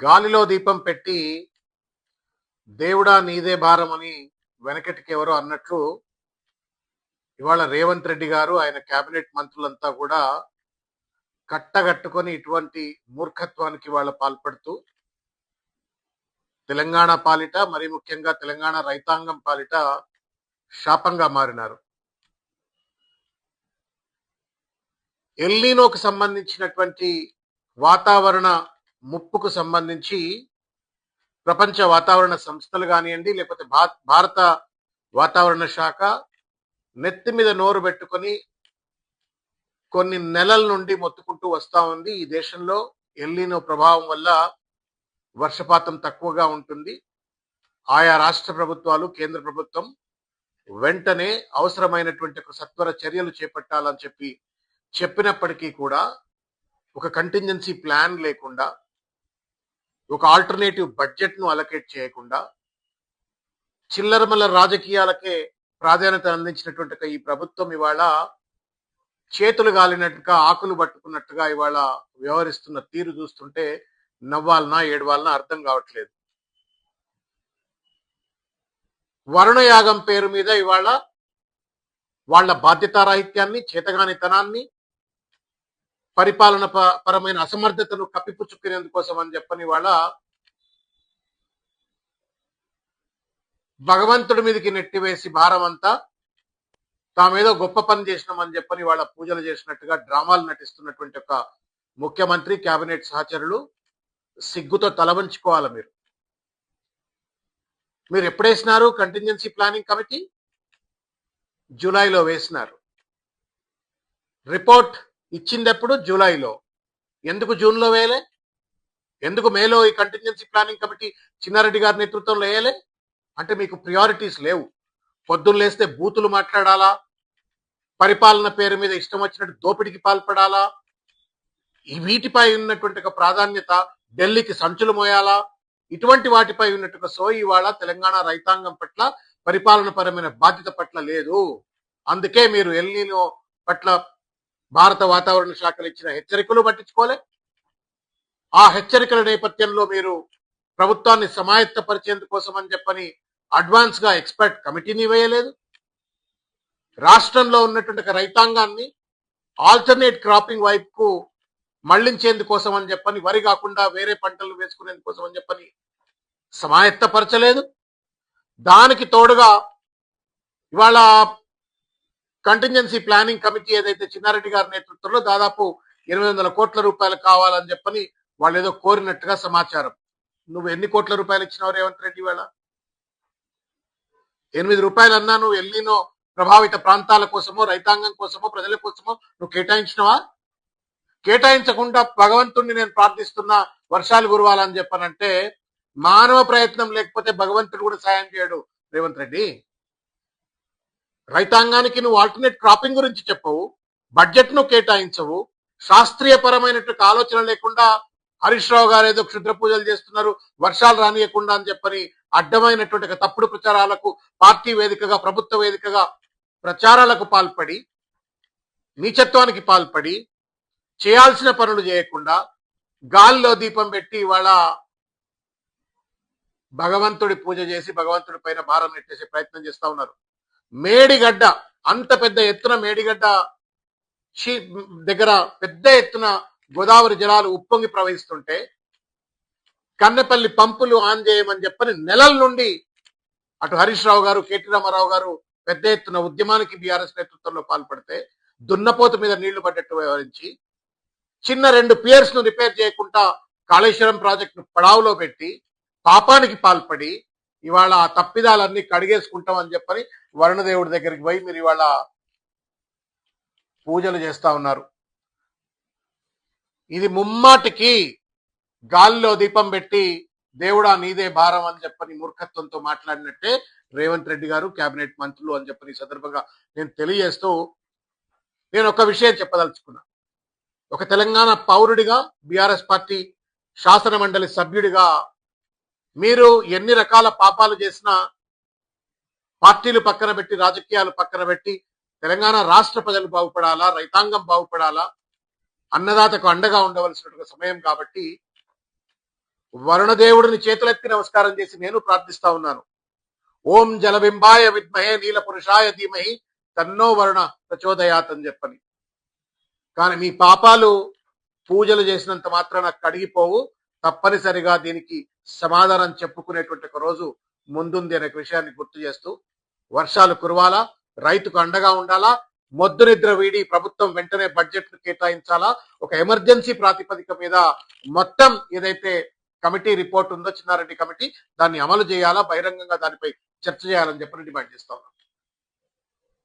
గాలిలో దీపం పెట్టి దేవుడా నీదే భారం అని వెనకటికి ఎవరో అన్నట్లు ఇవాళ రేవంత్ రెడ్డి గారు ఆయన కేబినెట్ మంత్రులంతా కూడా కట్టగట్టుకొని ఇటువంటి మూర్ఖత్వానికి వాళ్ళ పాల్పడుతూ తెలంగాణ పాలిట మరి ముఖ్యంగా తెలంగాణ రైతాంగం పాలిట శాపంగా మారినారు. ఎల్నీనోకు సంబంధించినటువంటి వాతావరణ ముప్పుకు సంబంధించి ప్రపంచ వాతావరణ సంస్థలు కానివ్వండి, లేకపోతే భారత వాతావరణ శాఖ నెత్తి మీద నోరు పెట్టుకొని కొన్ని నెలల నుండి మొత్తుకుంటూ వస్తా ఉంది. ఈ దేశంలో ఎల్నీనో ప్రభావం వల్ల వర్షపాతం తక్కువగా ఉంటుంది. ఆయా రాష్ట్ర ప్రభుత్వాలు, కేంద్ర ప్రభుత్వం వెంటనే అవసరమైనటువంటి ఒక సత్వర చర్యలు చేపట్టాలని చెప్పినప్పటికీ కూడా ఒక కంటింజెన్సీ ప్లాన్ లేకుండా, ఒక ఆల్టర్నేటివ్ బడ్జెట్ ను అలొకేట్ చేయకుండా, చిల్లరమల్ల రాజకీయాలకే ప్రాధాన్యత అందించినటువంటి ఈ ప్రభుత్వం ఇవాళ చేతులు గాలినట్టుగా, ఆకులు పట్టుకున్నట్టుగా ఇవాళ వ్యవహరిస్తున్న తీరు చూస్తుంటే నవ్వాలనా ఏడవాలనా అర్థం కావట్లేదు. వరుణయాగం పేరు మీద ఇవాళ వాళ్ళ బాధ్యతారాహిత్యాన్ని, చేతగానితనాన్ని, పరిపాలన పరమైన అసమర్థతను కప్పిపుచ్చుకునేందుకోసం అని చెప్పని వాళ్ళ భగవంతుడి మీదకి నెట్టివేసి భారం అంతా తామేదో గొప్ప పని చేసినామని చెప్పని వాళ్ళ పూజలు చేసినట్టుగా డ్రామాలు నటిస్తున్నటువంటి ఒక ముఖ్యమంత్రి, కేబినెట్ సహచరులు సిగ్గుతో తలవంచుకోవాలి. మీరు ఎప్పుడు వేసినారు కంటింజెన్సీ ప్లానింగ్ కమిటీ? జూలైలో వేసినారు. రిపోర్ట్ ఇచ్చిందెప్పుడు? జూలైలో. ఎందుకు జూన్లో వేయలే? ఎందుకు మేలో ఈ కంటింజెన్సీ ప్లానింగ్ కమిటీ చిన్నారెడ్డి గారి నేతృత్వంలో వేయలే? అంటే మీకు ప్రియారిటీస్ లేవు. పొద్దున్న లేస్తే బూతులు మాట్లాడాలా, పరిపాలన పేరు మీద ఇష్టం వచ్చినట్టు దోపిడికి పాల్పడాలా, వీటిపై ఉన్నటువంటి ఒక ప్రాధాన్యత ఢిల్లీకి సంచులు మోయాలా, ఇటువంటి వాటిపై ఉన్నట్టుగా సోయి ఇవాళ తెలంగాణ రైతాంగం పట్ల, పరిపాలన పరమైన బాధ్యత పట్ల లేదు. అందుకే మీరు ఎల్నీనో పట్ల భారత వాతావరణ శాఖలు ఇచ్చిన హెచ్చరికలు పట్టించుకోలే. ఆ హెచ్చరికల నేపథ్యంలో మీరు ప్రభుత్వాన్ని సమాయత్తపరిచేందుకోసం అని చెప్పని అడ్వాన్స్ గా ఎక్స్పర్ట్ కమిటీని వేయలేదు. రాష్ట్రంలో ఉన్నటువంటి రైతాంగాన్ని ఆల్టర్నేట్ క్రాపింగ్ వైపుకు మళ్లించేందుకోసం అని చెప్పని, వరి కాకుండా వేరే పంటలు వేసుకునేందుకోసం అని చెప్పని సమాయత్తపరచలేదు. దానికి తోడుగా ఇవాళ కంటింజెన్సీ ప్లానింగ్ కమిటీ ఏదైతే చిన్నారెడ్డి గారి నేతృత్వంలో దాదాపు 800 కోట్ల రూపాయలు కావాలని చెప్పని వాళ్ళు ఏదో కోరినట్టుగా సమాచారం. నువ్వు ఎన్ని కోట్ల రూపాయలు ఇచ్చినావు రేవంత్ రెడ్డి? వేళ 8 రూపాయలు అన్నా నువ్వు ఎల్నీనో ప్రభావిత ప్రాంతాల కోసమో, రైతాంగం కోసమో, ప్రజల కోసమో నువ్వు కేటాయించినవా? కేటాయించకుండా భగవంతుణ్ణి నేను ప్రార్థిస్తున్నా వర్షాలు కురవాలని చెప్పనంటే, మానవ ప్రయత్నం లేకపోతే భగవంతుడు కూడా సాయం చేయడు రేవంత్ రెడ్డి. రైతాంగానికి నువ్వు ఆల్టర్నేట్ క్రాపింగ్ గురించి చెప్పవు, బడ్జెట్ ను కేటాయించవు, శాస్త్రీయపరమైనటువంటి ఆలోచన లేకుండా హరీష్ రావు గారు ఏదో క్షుద్ర పూజలు చేస్తున్నారు, వర్షాలు రానియకుండా అని చెప్పని అడ్డమైనటువంటి తప్పుడు ప్రచారాలకు, పార్టీ వేదికగా, ప్రభుత్వ వేదికగా ప్రచారాలకు పాల్పడి, నీచత్వానికి పాల్పడి, చేయాల్సిన పనులు చేయకుండా గాలిలో దీపం పెట్టి ఇవాళ భగవంతుడి పూజ చేసి భగవంతుడి పైన భారం నెట్టేసే ప్రయత్నం చేస్తా ఉన్నారు. మేడిగడ్డ, అంత పెద్ద ఎత్తున మేడిగడ్డ దగ్గర పెద్ద ఎత్తున గోదావరి జలాలు ఉప్పొంగి ప్రవహిస్తుంటే కన్నెపల్లి పంపులు ఆన్ చేయమని చెప్పని నెలల నుండి అటు హరీష్ రావు గారు, కేటీ రామారావు గారు పెద్ద ఎత్తున ఉద్యమానికి బీఆర్ఎస్ నేతృత్వంలో పాల్పడితే దున్నపోతు మీద నీళ్లు పడ్డట్టు వ్యవహరించి, చిన్న 2 పియర్స్ ను రిపేర్ చేయకుండా కాళేశ్వరం ప్రాజెక్టును పడావులో పెట్టి పాపానికి పాల్పడి ఇవాళ ఆ తప్పిదాలన్నీ కడిగేసుకుంటామని చెప్పని వరుణదేవుడి దగ్గరికి పోయి మీరు ఇవాళ పూజలు చేస్తా ఉన్నారు. ఇది ముమ్మాటికి గాలిలో దీపం పెట్టి దేవుడా నీదే భారం అని చెప్పని మూర్ఖత్వంతో మాట్లాడినట్టే రేవంత్ రెడ్డి గారు, కేబినెట్ మంత్రులు అని చెప్పని సందర్భంగా నేను తెలియజేస్తూ, నేను ఒక విషయం చెప్పదలుచుకున్నా. ఒక తెలంగాణ పౌరుడిగా, బీఆర్ఎస్ పార్టీ శాసన మండలి సభ్యుడిగా మీరు ఎన్ని రకాల పాపాలు చేసినా పార్టీలు పక్కన పెట్టి, రాజకీయాలు పక్కన పెట్టి తెలంగాణ రాష్ట్ర ప్రజలు బాగుపడాలా, రైతాంగం బాగుపడాలా, అన్నదాతకు అండగా ఉండవలసిన సమయం కాబట్టి వరుణదేవుడిని చేతులెత్తి నమస్కారం చేసి నేను ప్రార్థిస్తా ఉన్నాను. ఓం జలబింబాయ విద్మహే నీల పురుషాయ ధీమహి తన్నో వరుణ ప్రచోదయాత్ అని చెప్పని. కానీ మీ పాపాలు పూజలు చేసినంత మాత్రాన కడిగిపోవు. తప్పనిసరిగా దీనికి సమాధానం చెప్పుకునేటువంటి ఒక రోజు ముందుంది అనే విషయాన్ని గుర్తు చేస్తూ, వర్షాలు కురవాలా, రైతుకు అండగా ఉండాలా, మొద్దు నిద్ర వీడి ప్రభుత్వం వెంటనే బడ్జెట్ కేటాయించాలా, ఒక ఎమర్జెన్సీ ప్రాతిపదిక మీద మొత్తం ఏదైతే కమిటీ రిపోర్ట్ ఉందో చిన్నారెడ్డి కమిటీ, దాన్ని అమలు చేయాలా, బహిరంగంగా దానిపై చర్చ చేయాలని చెప్పని డిమాండ్ చేస్తా ఉన్నాం.